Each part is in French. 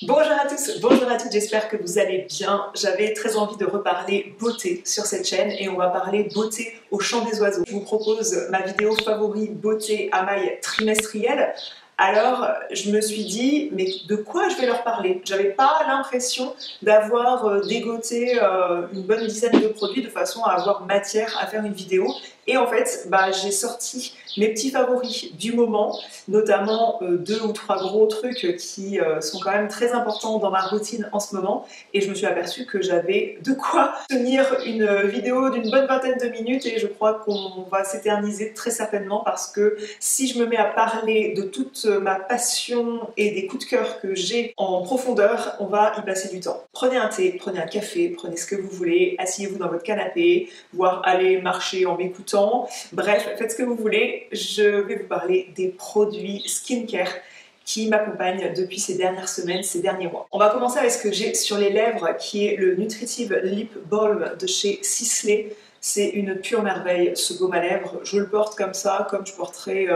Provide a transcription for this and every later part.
Bonjour à tous, bonjour à toutes, j'espère que vous allez bien. J'avais très envie de reparler beauté sur cette chaîne et on va parler beauté au chant des oiseaux. Je vous propose ma vidéo favorite beauté à maille trimestrielle. Alors je me suis dit, mais de quoi je vais leur parler? J'avais pas l'impression d'avoir dégoté une bonne dizaine de produits de façon à avoir matière à faire une vidéo. Et en fait, j'ai sorti mes petits favoris du moment, notamment 2 ou 3 gros trucs qui sont quand même très importants dans ma routine en ce moment. Et je me suis aperçue que j'avais de quoi tenir une vidéo d'une bonne vingtaine de minutes et je crois qu'on va s'éterniser très certainement parce que si je me mets à parler de toute ma passion et des coups de cœur que j'ai en profondeur, on va y passer du temps. Prenez un thé, prenez un café, prenez ce que vous voulez, asseyez-vous dans votre canapé, voire allez marcher en m'écoutant. Bref, faites ce que vous voulez, je vais vous parler des produits skincare qui m'accompagnent depuis ces dernières semaines, ces derniers mois. On va commencer avec ce que j'ai sur les lèvres qui est le Nutritive Lip Balm de chez Sisley. C'est une pure merveille ce baume à lèvres, je le porte comme ça, comme je porterais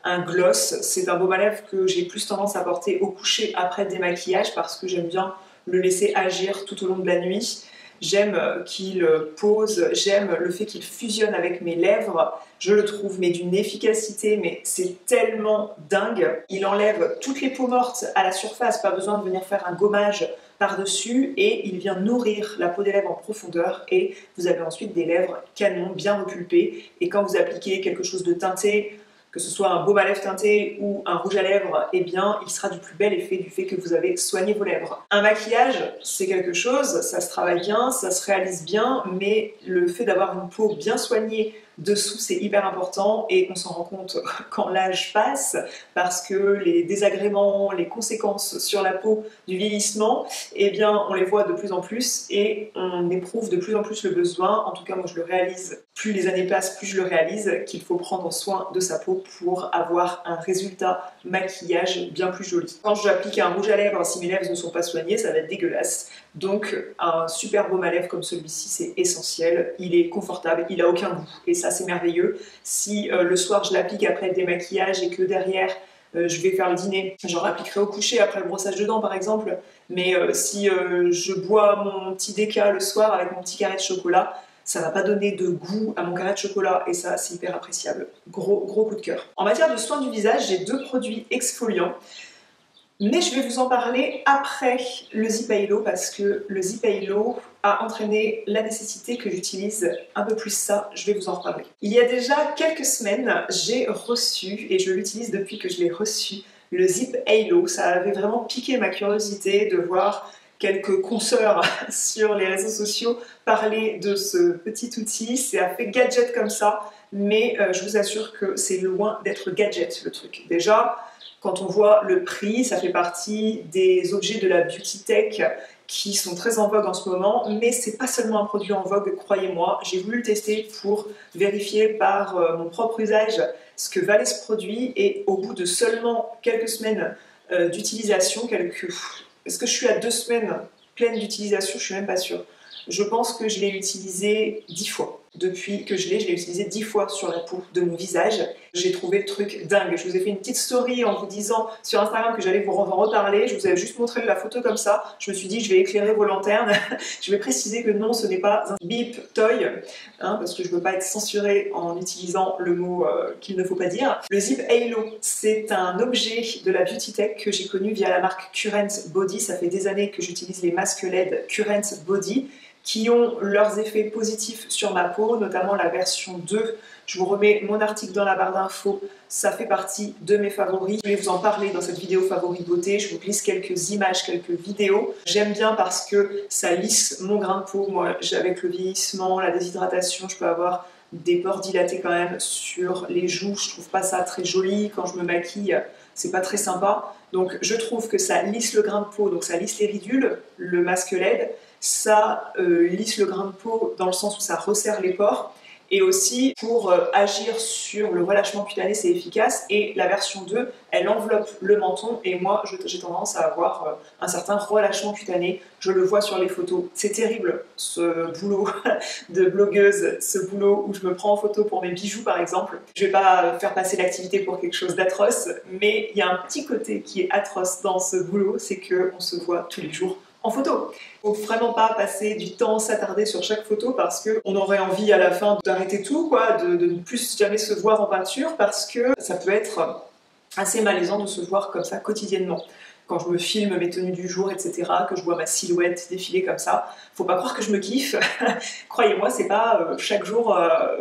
un gloss. C'est un baume à lèvres que j'ai plus tendance à porter au coucher après le démaquillage parce que j'aime bien le laisser agir tout au long de la nuit. J'aime qu'il pose, j'aime le fait qu'il fusionne avec mes lèvres. Je le trouve mais d'une efficacité, mais c'est tellement dingue. Il enlève toutes les peaux mortes à la surface, pas besoin de venir faire un gommage par-dessus et il vient nourrir la peau des lèvres en profondeur et vous avez ensuite des lèvres canon, bien repulpées. Et quand vous appliquez quelque chose de teinté, que ce soit un baume à lèvres teinté ou un rouge à lèvres, eh bien, il sera du plus bel effet du fait que vous avez soigné vos lèvres. Un maquillage, c'est quelque chose, ça se travaille bien, ça se réalise bien, mais le fait d'avoir une peau bien soignée dessous, c'est hyper important et on s'en rend compte quand l'âge passe parce que les désagréments, les conséquences sur la peau du vieillissement, eh bien, on les voit de plus en plus et on éprouve de plus en plus le besoin, en tout cas moi je le réalise, plus les années passent, plus je le réalise, qu'il faut prendre soin de sa peau pour avoir un résultat maquillage bien plus joli. Quand j'applique un rouge à lèvres, si mes lèvres ne sont pas soignées, ça va être dégueulasse. Donc un super baume à lèvres comme celui-ci, c'est essentiel. Il est confortable, il a aucun goût et ça c'est merveilleux. Si le soir je l'applique après le démaquillage et que derrière je vais faire le dîner, j'en appliquerai au coucher après le brossage de dents par exemple, mais si je bois mon petit déca le soir avec mon petit carré de chocolat, ça va pas donner de goût à mon carré de chocolat et ça c'est hyper appréciable. Gros coup de cœur. En matière de soins du visage, j'ai 2 produits exfoliants. Mais je vais vous en parler après le Zip Halo parce que le Zip Halo a entraîné la nécessité que j'utilise un peu plus ça, je vais vous en reparler. Il y a déjà quelques semaines, j'ai reçu, et je l'utilise depuis que je l'ai reçu, le Zip Halo. Ça avait vraiment piqué ma curiosité de voir quelques consoeurs sur les réseaux sociaux parler de ce petit outil. C'est un fait gadget comme ça, mais je vous assure que c'est loin d'être gadget le truc. Déjà, quand on voit le prix, ça fait partie des objets de la beauty tech qui sont très en vogue en ce moment, mais c'est pas seulement un produit en vogue, croyez-moi. J'ai voulu le tester pour vérifier par mon propre usage ce que valait ce produit et au bout de seulement quelques semaines d'utilisation, est-ce que je suis à 2 semaines pleines d'utilisation? Je suis même pas sûre. Je pense que je l'ai utilisé 10 fois. Depuis que je l'ai utilisé 10 fois sur la peau de mon visage. J'ai trouvé le truc dingue. Je vous ai fait une petite story en vous disant sur Instagram que j'allais vous en reparler. Je vous avais juste montré la photo comme ça. Je me suis dit, je vais éclairer vos lanternes. Je vais préciser que non, ce n'est pas un beep toy, parce que je ne veux pas être censurée en utilisant le mot qu'il ne faut pas dire. Le Zip Halo, c'est un objet de la beauty tech que j'ai connu via la marque Current Body. Ça fait des années que j'utilise les masques LED Current Body, qui ont leurs effets positifs sur ma peau, notamment la version 2. Je vous remets mon article dans la barre d'infos, ça fait partie de mes favoris. Je vais vous en parler dans cette vidéo favoris beauté, je vous glisse quelques images, quelques vidéos. J'aime bien parce que ça lisse mon grain de peau. Moi, avec le vieillissement, la déshydratation, je peux avoir des pores dilatés quand même sur les joues. Je trouve pas ça très joli. Quand je me maquille, c'est pas très sympa. Donc je trouve que ça lisse le grain de peau, donc ça lisse les ridules, le masque LED. Ça lisse le grain de peau dans le sens où ça resserre les pores et aussi pour agir sur le relâchement cutané, c'est efficace. Et la version 2, elle enveloppe le menton et moi j'ai tendance à avoir un certain relâchement cutané. Je le vois sur les photos. C'est terrible ce boulot de blogueuse, ce boulot où je me prends en photo pour mes bijoux par exemple. Je vais pas faire passer l'activité pour quelque chose d'atroce, mais il y a un petit côté qui est atroce dans ce boulot, c'est qu'on se voit tous les jours en photo. Faut vraiment pas passer du temps, s'attarder sur chaque photo parce qu'on aurait envie à la fin d'arrêter tout, quoi, de ne plus jamais se voir en peinture parce que ça peut être assez malaisant de se voir comme ça quotidiennement. Quand je me filme mes tenues du jour, etc., que je vois ma silhouette défiler comme ça, faut pas croire que je me kiffe. Croyez-moi, c'est pas chaque jour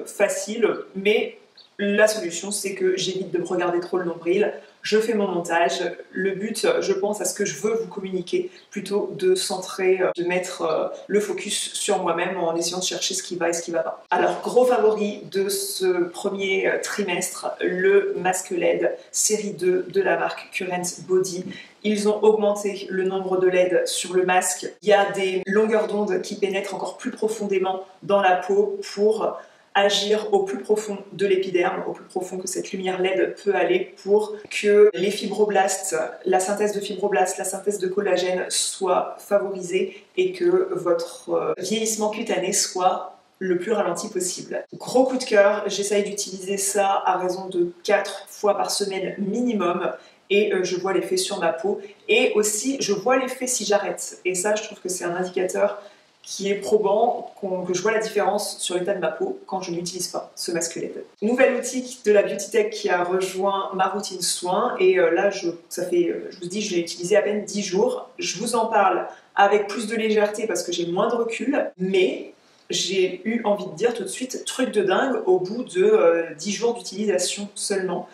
facile, mais la solution, c'est que j'évite de me regarder trop le nombril. Je fais mon montage. Le but, je pense à ce que je veux vous communiquer, plutôt de centrer, de mettre le focus sur moi-même en essayant de chercher ce qui va et ce qui va pas. Alors, gros favori de ce premier trimestre, le masque LED série 2 de la marque Current Body. Ils ont augmenté le nombre de LED sur le masque. Il y a des longueurs d'onde qui pénètrent encore plus profondément dans la peau pour agir au plus profond de l'épiderme, au plus profond que cette lumière LED peut aller pour que les fibroblastes, la synthèse de fibroblastes, la synthèse de collagène soit favorisée et que votre vieillissement cutané soit le plus ralenti possible. Gros coup de cœur, j'essaye d'utiliser ça à raison de 4 fois par semaine minimum et je vois l'effet sur ma peau et aussi je vois l'effet si j'arrête et ça je trouve que c'est un indicateur qui est probant, que je vois la différence sur l'état de ma peau quand je n'utilise pas ce masque LED. Nouvel outil de la Beauty Tech qui a rejoint ma routine soin et là je vous dis je l'ai utilisé à peine 10 jours. Je vous en parle avec plus de légèreté parce que j'ai moins de recul, mais j'ai eu envie de dire tout de suite truc de dingue au bout de 10 jours d'utilisation seulement.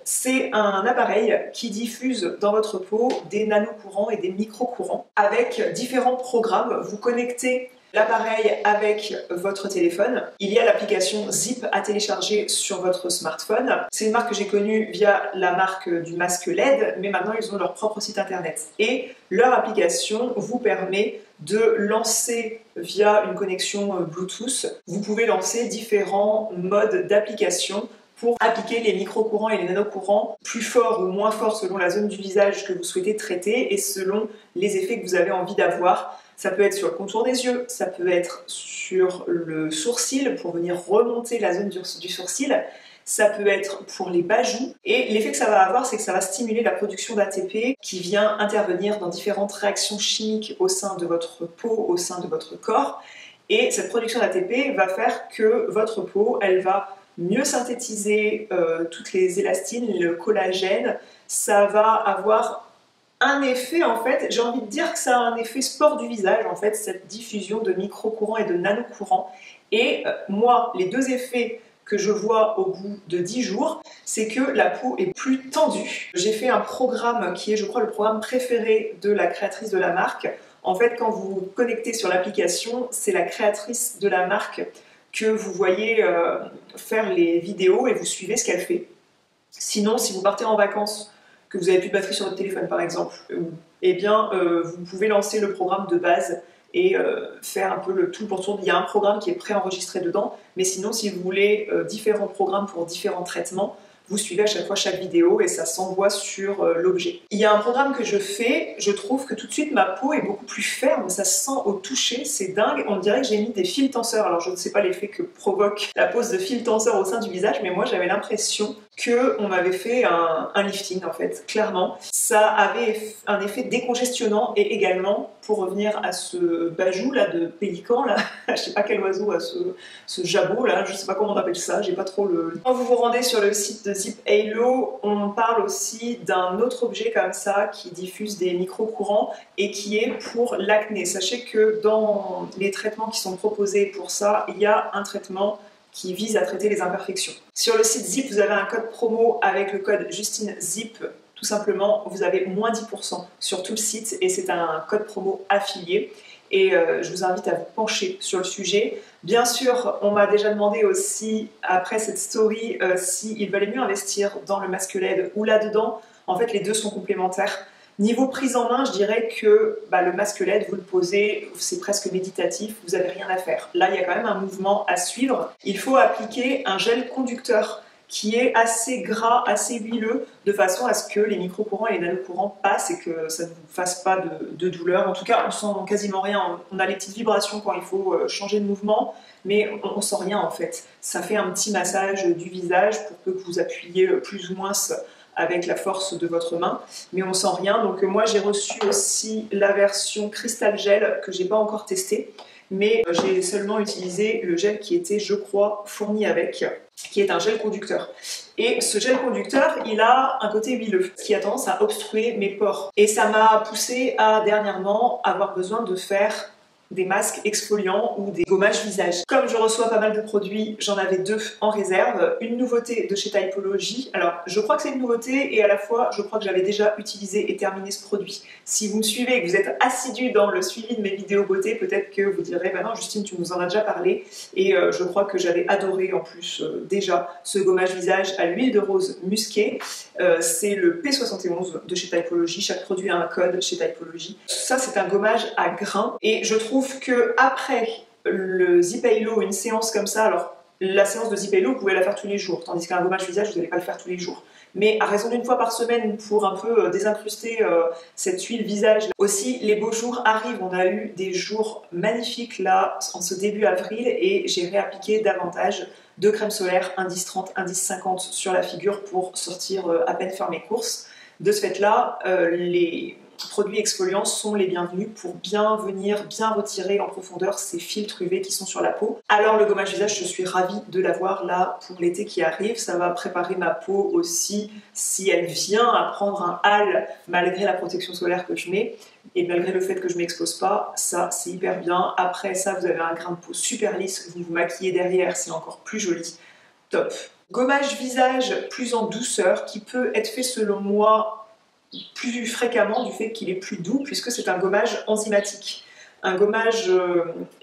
C'est un appareil qui diffuse dans votre peau des nanocourants et des microcourants avec différents programmes. Vous connectez l'appareil avec votre téléphone. Il y a l'application Zip à télécharger sur votre smartphone. C'est une marque que j'ai connue via la marque du masque LED, mais maintenant ils ont leur propre site internet. Et leur application vous permet de lancer via une connexion Bluetooth. Vous pouvez lancer différents modes d'application pour appliquer les micro-courants et les nanocourants plus forts ou moins forts selon la zone du visage que vous souhaitez traiter et selon les effets que vous avez envie d'avoir. Ça peut être sur le contour des yeux, ça peut être sur le sourcil pour venir remonter la zone du sourcil, ça peut être pour les bas joues et l'effet que ça va avoir, c'est que ça va stimuler la production d'ATP qui vient intervenir dans différentes réactions chimiques au sein de votre peau, au sein de votre corps et cette production d'ATP va faire que votre peau, elle va mieux synthétiser toutes les élastines, le collagène, ça va avoir un effet en fait, j'ai envie de dire que ça a un effet sport du visage en fait, cette diffusion de micro-courants et de nanocourants. Et moi, les deux effets que je vois au bout de 10 jours, c'est que la peau est plus tendue. J'ai fait un programme qui est, je crois, le programme préféré de la créatrice de la marque. En fait, quand vous vous connectez sur l'application, c'est la créatrice de la marque que vous voyez faire les vidéos et vous suivez ce qu'elle fait. Sinon, si vous partez en vacances, que vous n'avez plus de batterie sur votre téléphone par exemple, eh bien vous pouvez lancer le programme de base et faire un peu le tout pour tour. Il y a un programme qui est préenregistré dedans, mais sinon si vous voulez différents programmes pour différents traitements, vous suivez à chaque fois chaque vidéo et ça s'envoie sur l'objet. Il y a un programme que je fais, je trouve que tout de suite ma peau est beaucoup plus ferme, ça se sent au toucher, c'est dingue, on dirait que j'ai mis des fils tenseurs. Alors je ne sais pas l'effet que provoque la pose de fils tenseurs au sein du visage, mais moi j'avais l'impression qu'on m'avait fait un lifting en fait, clairement. Ça avait un effet décongestionnant et également, pour revenir à ce bajou là de pélican là, je sais pas quel oiseau a ce jabot là, je sais pas comment on appelle ça, j'ai pas trop le... Quand vous vous rendez sur le site de Zip Halo, on parle aussi d'un autre objet comme ça qui diffuse des micro-courants et qui est pour l'acné. Sachez que dans les traitements qui sont proposés pour ça, il y a un traitement qui vise à traiter les imperfections. Sur le site Zip, vous avez un code promo avec le code JustineZip. Tout simplement, vous avez moins 10% sur tout le site et c'est un code promo affilié. Et je vous invite à vous pencher sur le sujet. Bien sûr, on m'a déjà demandé aussi, après cette story, s'il valait mieux investir dans le masque LED ou là-dedans. En fait, les deux sont complémentaires. Niveau prise en main, je dirais que le masque LED, vous le posez, c'est presque méditatif, vous n'avez rien à faire. Là, il y a quand même un mouvement à suivre. Il faut appliquer un gel conducteur qui est assez gras, assez huileux, de façon à ce que les micro-courants et les nanocourants passent et que ça ne vous fasse pas de douleur. En tout cas, on sent quasiment rien. On a les petites vibrations quand il faut changer de mouvement, mais on sent rien en fait. Ça fait un petit massage du visage pour que vous appuyiez plus ou moins avec la force de votre main, mais on sent rien. Donc moi j'ai reçu aussi la version Crystal Gel que j'ai pas encore testé, mais j'ai seulement utilisé le gel qui était, je crois, fourni avec, qui est un gel conducteur. Et ce gel conducteur, il a un côté huileux, qui a tendance à obstruer mes pores. Et ça m'a poussé à dernièrement avoir besoin de faire des masques exfoliants ou des gommages visage. Comme je reçois pas mal de produits, j'en avais 2 en réserve. Une nouveauté de chez Typology. Alors, je crois que c'est une nouveauté et à la fois, je crois que j'avais déjà utilisé et terminé ce produit. Si vous me suivez et que vous êtes assidu dans le suivi de mes vidéos beauté, peut-être que vous direz, bah non Justine, tu nous en as déjà parlé. Et je crois que j'avais adoré en plus déjà ce gommage visage à l'huile de rose musquée. C'est le P71 de chez Typology. Chaque produit a un code chez Typology. Ça, c'est un gommage à grains et je trouve que après le Zip Halo, une séance comme ça, alors la séance de Zip Halo, vous pouvez la faire tous les jours, tandis qu'un gommage visage, vous n'allez pas le faire tous les jours. Mais à raison d'une fois par semaine pour un peu désincruster cette huile visage. Aussi, les beaux jours arrivent. On a eu des jours magnifiques là en ce début avril et j'ai réappliqué davantage de crème solaire indice 30, indice 50 sur la figure pour sortir à peine faire mes courses. De ce fait-là, les produits exfoliants sont les bienvenus pour bien venir, bien retirer en profondeur ces filtres UV qui sont sur la peau. Alors le gommage visage, je suis ravie de l'avoir là pour l'été qui arrive. Ça va préparer ma peau aussi si elle vient à prendre un hâle malgré la protection solaire que je mets et malgré le fait que je m'expose pas. Ça, c'est hyper bien. Après ça, vous avez un grain de peau super lisse. Vous vous maquillez derrière, c'est encore plus joli. Top. Gommage visage plus en douceur qui peut être fait selon moi plus fréquemment du fait qu'il est plus doux puisque c'est un gommage enzymatique. Un gommage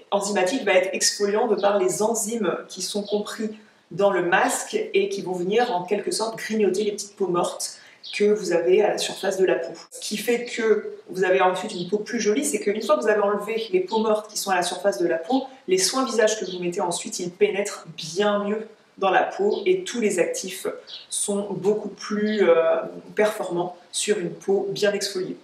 enzymatique va être exfoliant de par les enzymes qui sont compris dans le masque et qui vont venir en quelque sorte grignoter les petites peaux mortes que vous avez à la surface de la peau. Ce qui fait que vous avez ensuite une peau plus jolie, c'est qu'une fois que vous avez enlevé les peaux mortes qui sont à la surface de la peau, les soins visage que vous mettez ensuite, ils pénètrent bien mieux dans la peau et tous les actifs sont beaucoup plus performants sur une peau bien exfoliée.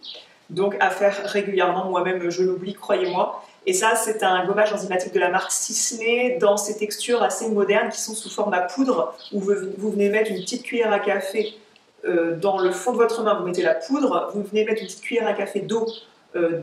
Donc à faire régulièrement, moi-même je l'oublie, croyez-moi. Et ça, c'est un gommage enzymatique de la marque Sisley dans ces textures assez modernes qui sont sous format poudre où vous venez mettre une petite cuillère à café dans le fond de votre main, vous mettez la poudre, vous venez mettre une petite cuillère à café d'eau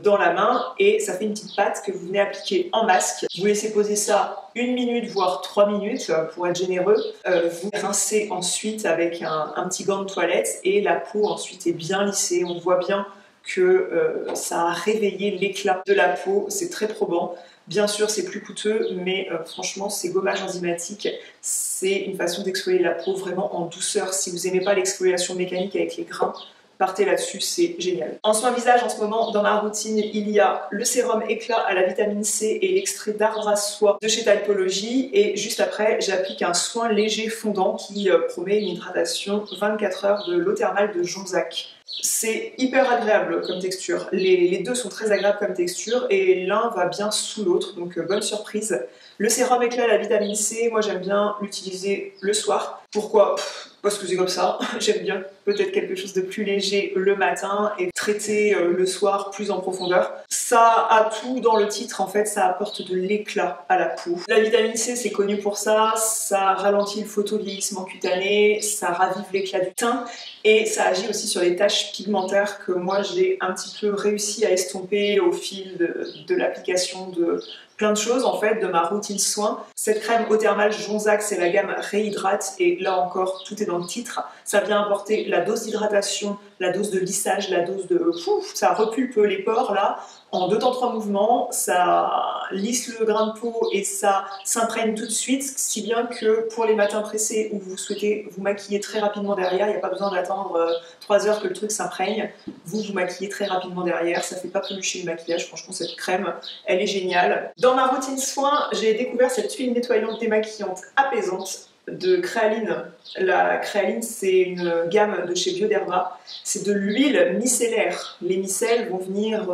dans la main et ça fait une petite pâte que vous venez appliquer en masque. Vous laissez poser ça 1 minute voire 3 minutes pour être généreux. Vous rincez ensuite avec un petit gant de toilette et la peau ensuite est bien lissée. On voit bien que ça a réveillé l'éclat de la peau, c'est très probant. Bien sûr, c'est plus coûteux, mais franchement, ces gommages enzymatiques, c'est une façon d'exfolier la peau vraiment en douceur. Si vous n'aimez pas l'exfoliation mécanique avec les grains, partez là-dessus, c'est génial. En soin visage, en ce moment, dans ma routine, il y a le sérum éclat à la vitamine C et l'extrait d'arbre à soie de chez Typology. Et juste après, j'applique un soin léger fondant qui promet une hydratation 24 heures de l'eau thermale de Jonzac. C'est hyper agréable comme texture. Les deux sont très agréables comme texture et l'un va bien sous l'autre, donc bonne surprise. Le sérum éclat à la vitamine C, moi j'aime bien l'utiliser le soir. Pourquoi ? Parce que c'est comme ça. J'aime bien peut-être quelque chose de plus léger le matin et traiter le soir plus en profondeur. Ça a tout dans le titre, en fait, ça apporte de l'éclat à la peau. La vitamine C, c'est connu pour ça, ça ralentit le photovieillissement cutané, ça ravive l'éclat du teint et ça agit aussi sur les taches pigmentaires que moi j'ai un petit peu réussi à estomper au fil de l'application de plein de choses en fait de ma routine soin. Cette crème eau thermale Jonzac, c'est la gamme Réhydrate et là encore tout est dans le titre. Ça vient apporter la dose d'hydratation, la dose de lissage, la dose de... ça repulpe les pores là en 2 temps 3 mouvements, ça lisse le grain de peau et ça s'imprègne tout de suite, si bien que pour les matins pressés où vous souhaitez vous maquiller très rapidement derrière, il n'y a pas besoin d'attendre 3 heures que le truc s'imprègne, vous vous maquillez très rapidement derrière, ça fait pas pelucher le maquillage, franchement cette crème, elle est géniale. Dans ma routine soin, j'ai découvert cette huile nettoyante démaquillante apaisante de créaline. La créaline, c'est une gamme de chez Bioderma. C'est de l'huile micellaire. Les micelles vont venir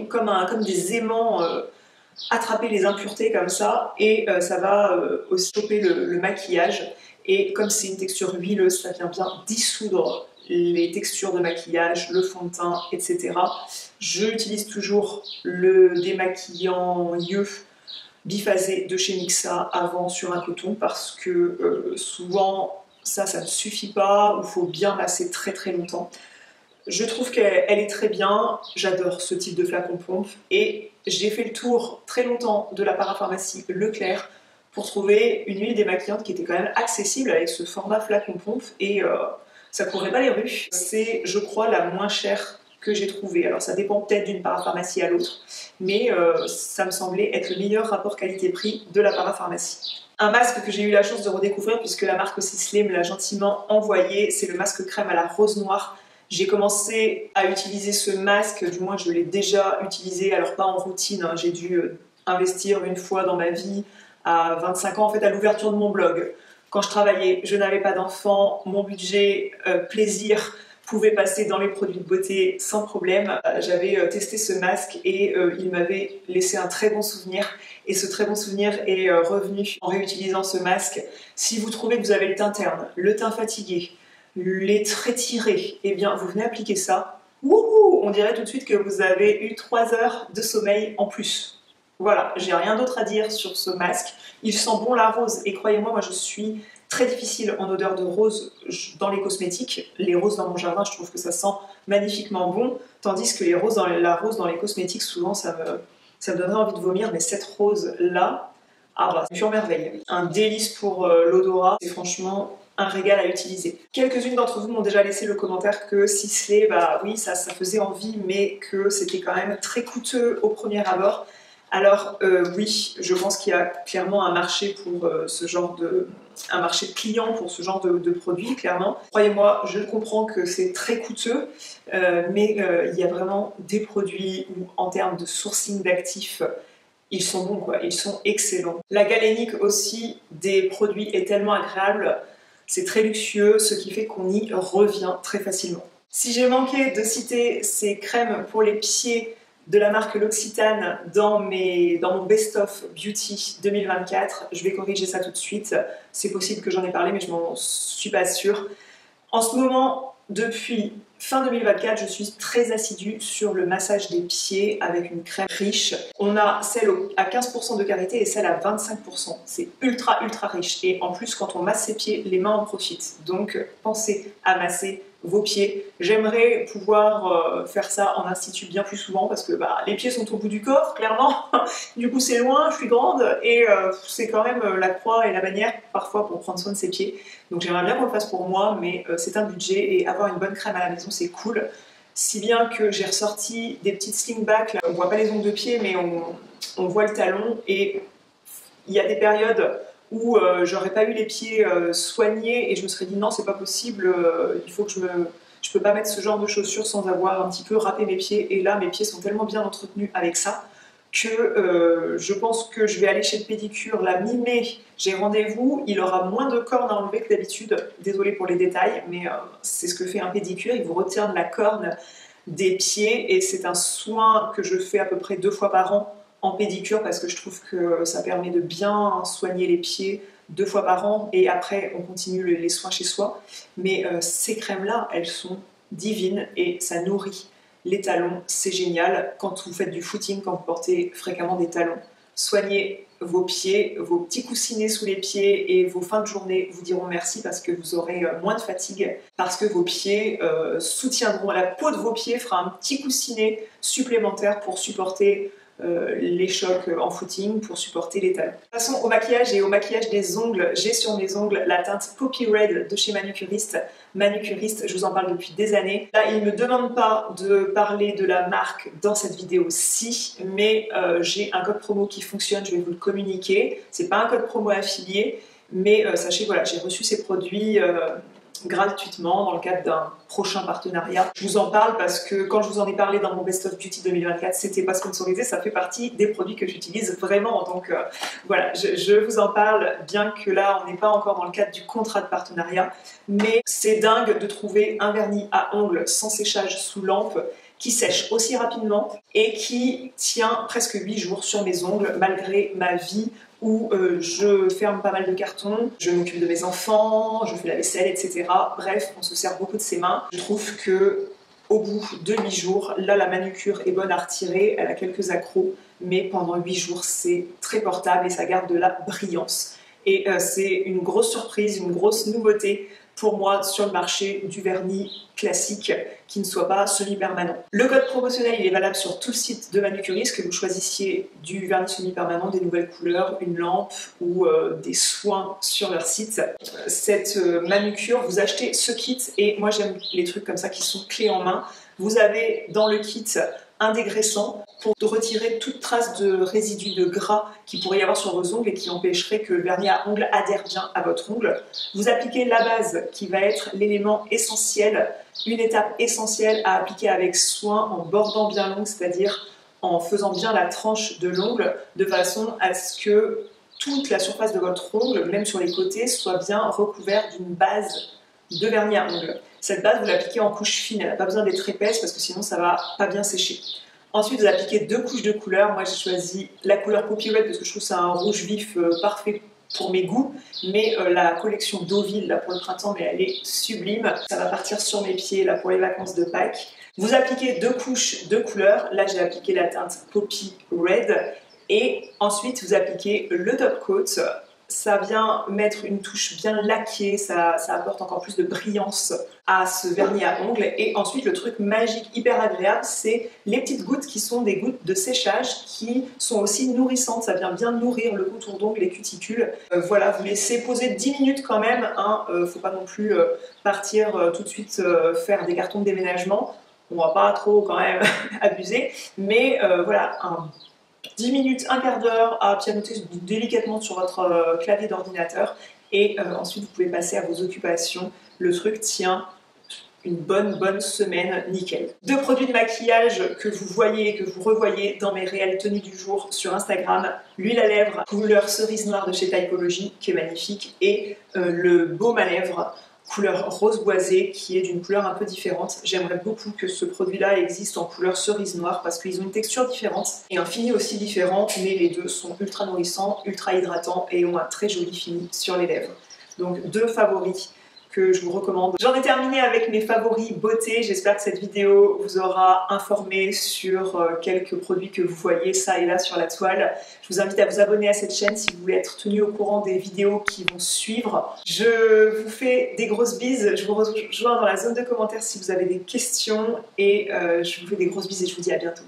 comme des aimants attraper les impuretés comme ça, et ça va aussi stopper le maquillage. Et comme c'est une texture huileuse, ça vient bien dissoudre les textures de maquillage, le fond de teint, etc. Je utilise toujours le démaquillant yeux biphasé de chez Mixa avant sur un coton parce que souvent ça ne suffit pas, ou il faut bien masser très très longtemps. Je trouve qu'elle est très bien, j'adore ce type de flacon pompe, et j'ai fait le tour très longtemps de la parapharmacie Leclerc pour trouver une huile démaquillante qui était quand même accessible avec ce format flacon pompe, et ça courait pas les rues. C'est, je crois, la moins chère que j'ai trouvée. Alors ça dépend peut-être d'une parapharmacie à l'autre, mais ça me semblait être le meilleur rapport qualité-prix de la parapharmacie. Un masque que j'ai eu la chance de redécouvrir puisque la marque Sisley me l'a gentiment envoyé, c'est le masque crème à la rose noire. J'ai commencé à utiliser ce masque, du moins je l'ai déjà utilisé, alors pas en routine, hein. J'ai dû investir une fois dans ma vie à 25 ans, en fait à l'ouverture de mon blog. Quand je travaillais, je n'avais pas d'enfant, mon budget plaisir pouvait passer dans les produits de beauté sans problème. J'avais testé ce masque et il m'avait laissé un très bon souvenir, et ce très bon souvenir est revenu en réutilisant ce masque. Si vous trouvez que vous avez le teint terne, le teint fatigué, les traits tirés, eh bien vous venez appliquer ça. Wouhou, on dirait tout de suite que vous avez eu 3 heures de sommeil en plus. Voilà, j'ai rien d'autre à dire sur ce masque. Il sent bon la rose, et croyez-moi, moi je suis très difficile en odeur de rose dans les cosmétiques. Les roses dans mon jardin, je trouve que ça sent magnifiquement bon, tandis que la rose dans les cosmétiques, souvent ça me donnerait envie de vomir, mais cette rose-là, ah bah, c'est pure merveille. Un délice pour l'odorat, c'est franchement un régal à utiliser. Quelques-unes d'entre vous m'ont déjà laissé le commentaire que Sisley, bah oui, ça faisait envie, mais que c'était quand même très coûteux au premier abord. Alors oui, je pense qu'il y a clairement un marché pour un marché de clients pour ce genre de produits, clairement. Croyez-moi, je comprends que c'est très coûteux, mais il y a vraiment des produits où, en termes de sourcing d'actifs, ils sont bons, quoi, ils sont excellents. La galénique aussi des produits est tellement agréable, c'est très luxueux, ce qui fait qu'on y revient très facilement. Si j'ai manqué de citer ces crèmes pour les pieds de la marque L'Occitane dans mon Best of Beauty 2024, je vais corriger ça tout de suite. C'est possible que j'en ai parlé, mais je m'en suis pas sûre. En ce moment, depuis fin 2024, je suis très assidue sur le massage des pieds avec une crème riche. On a celle à 15% de karité et celle à 25%. C'est ultra riche. Et en plus, quand on masse ses pieds, les mains en profitent. Donc, pensez à masser vos pieds. J'aimerais pouvoir faire ça en institut bien plus souvent parce que les pieds sont au bout du corps, clairement. Du coup, c'est loin, je suis grande et c'est quand même la croix et la bannière parfois pour prendre soin de ses pieds. Donc j'aimerais bien qu'on le fasse pour moi, mais c'est un budget et avoir une bonne crème à la maison, c'est cool. Si bien que j'ai ressorti des petites slingbacks. Là, on voit pas les ongles de pied, mais on voit le talon, et il y a des périodes où j'aurais pas eu les pieds soignés et je me serais dit non, c'est pas possible, il faut que je peux pas mettre ce genre de chaussures sans avoir un petit peu râpé mes pieds, et là mes pieds sont tellement bien entretenus avec ça que je pense que je vais aller chez le pédicure la mi-mai. J'ai rendez-vous, il aura moins de cornes à enlever que d'habitude, désolée pour les détails, mais c'est ce que fait un pédicure, il vous retire de la corne des pieds et c'est un soin que je fais à peu près 2 fois par an en pédicure parce que je trouve que ça permet de bien soigner les pieds 2 fois par an, et après on continue les soins chez soi. Mais ces crèmes-là, elles sont divines et ça nourrit les talons, c'est génial. Quand vous faites du footing, quand vous portez fréquemment des talons, soignez vos pieds, vos petits coussinets sous les pieds, et vos fins de journée vous diront merci parce que vous aurez moins de fatigue, parce que vos pieds soutiendront, la peau de vos pieds fera un petit coussinet supplémentaire pour supporter les chocs en footing, pour supporter les talons. Passons au maquillage et au maquillage des ongles. J'ai sur mes ongles la teinte Poppy Red de chez Manucuriste. Manucuriste, je vous en parle depuis des années. Là, il ne me demande pas de parler de la marque dans cette vidéo-ci, mais j'ai un code promo qui fonctionne, je vais vous le communiquer. C'est pas un code promo affilié, mais sachez, voilà, j'ai reçu ces produits gratuitement dans le cadre d'un prochain partenariat. Je vous en parle parce que quand je vous en ai parlé dans mon Best of Beauty 2024, c'était pas sponsorisé, ça fait partie des produits que j'utilise vraiment. Donc voilà, je vous en parle, bien que là on n'est pas encore dans le cadre du contrat de partenariat, mais c'est dingue de trouver un vernis à ongles sans séchage sous lampe qui sèche aussi rapidement et qui tient presque 8 jours sur mes ongles malgré ma vie où je ferme pas mal de cartons, je m'occupe de mes enfants, je fais la vaisselle, etc. Bref, on se sert beaucoup de ses mains. Je trouve que au bout de 8 jours, là la manucure est bonne à retirer, elle a quelques accros, mais pendant 8 jours c'est très portable et ça garde de la brillance. Et c'est une grosse surprise, une grosse nouveauté pour moi sur le marché du vernis classique qui ne soit pas semi-permanent. Le code promotionnel il est valable sur tout le site de Manucuris, que vous choisissiez du vernis semi-permanent, des nouvelles couleurs, une lampe ou des soins sur leur site. Cette manucure, vous achetez ce kit et moi j'aime les trucs comme ça qui sont clés en main. Vous avez dans le kit un dégraissant pour retirer toute trace de résidus de gras qui pourrait y avoir sur vos ongles et qui empêcherait que le vernis à ongles adhère bien à votre ongle. Vous appliquez la base qui va être l'élément essentiel, une étape essentielle à appliquer avec soin en bordant bien l'ongle, c'est-à-dire en faisant bien la tranche de l'ongle de façon à ce que toute la surface de votre ongle, même sur les côtés, soit bien recouverte d'une base de vernis à ongles. Cette base, vous l'appliquez en couche fine, elle n'a pas besoin d'être épaisse parce que sinon ça va pas bien sécher. Ensuite, vous appliquez 2 couches de couleur. Moi, j'ai choisi la couleur Poppy Red parce que je trouve que c'est un rouge vif parfait pour mes goûts. Mais la collection Deauville, là, pour le printemps, mais elle est sublime. Ça va partir sur mes pieds là, pour les vacances de Pâques. Vous appliquez 2 couches de couleur. Là, j'ai appliqué la teinte Poppy Red. Et ensuite, vous appliquez le top coat. Ça vient mettre une touche bien laquée, ça apporte encore plus de brillance à ce vernis à ongles. Et ensuite, le truc magique, hyper agréable, c'est les petites gouttes qui sont des gouttes de séchage qui sont aussi nourrissantes. Ça vient bien nourrir le contour d'ongles, les cuticules. Voilà, vous laissez poser 10 minutes quand même. Hein, faut pas non plus partir tout de suite faire des cartons de déménagement. On va pas trop quand même abuser. Mais voilà, 10 minutes, un quart d'heure à pianoter délicatement sur votre clavier d'ordinateur et ensuite vous pouvez passer à vos occupations. Le truc tient une bonne semaine, nickel. 2 produits de maquillage que vous voyez, que vous revoyez dans mes réelles tenues du jour sur Instagram. L'huile à lèvres couleur cerise noire de chez Typology qui est magnifique et le baume à lèvres couleur rose boisé qui est d'une couleur un peu différente. J'aimerais beaucoup que ce produit-là existe en couleur cerise noire parce qu'ils ont une texture différente et un fini aussi différent, mais les deux sont ultra nourrissants, ultra hydratants et ont un très joli fini sur les lèvres. Donc 2 favoris que je vous recommande. J'en ai terminé avec mes favoris beauté. J'espère que cette vidéo vous aura informé sur quelques produits que vous voyez ça et là sur la toile. Je vous invite à vous abonner à cette chaîne si vous voulez être tenu au courant des vidéos qui vont suivre. Je vous fais des grosses bises. Je vous rejoins dans la zone de commentaires si vous avez des questions et je vous fais des grosses bises et je vous dis à bientôt.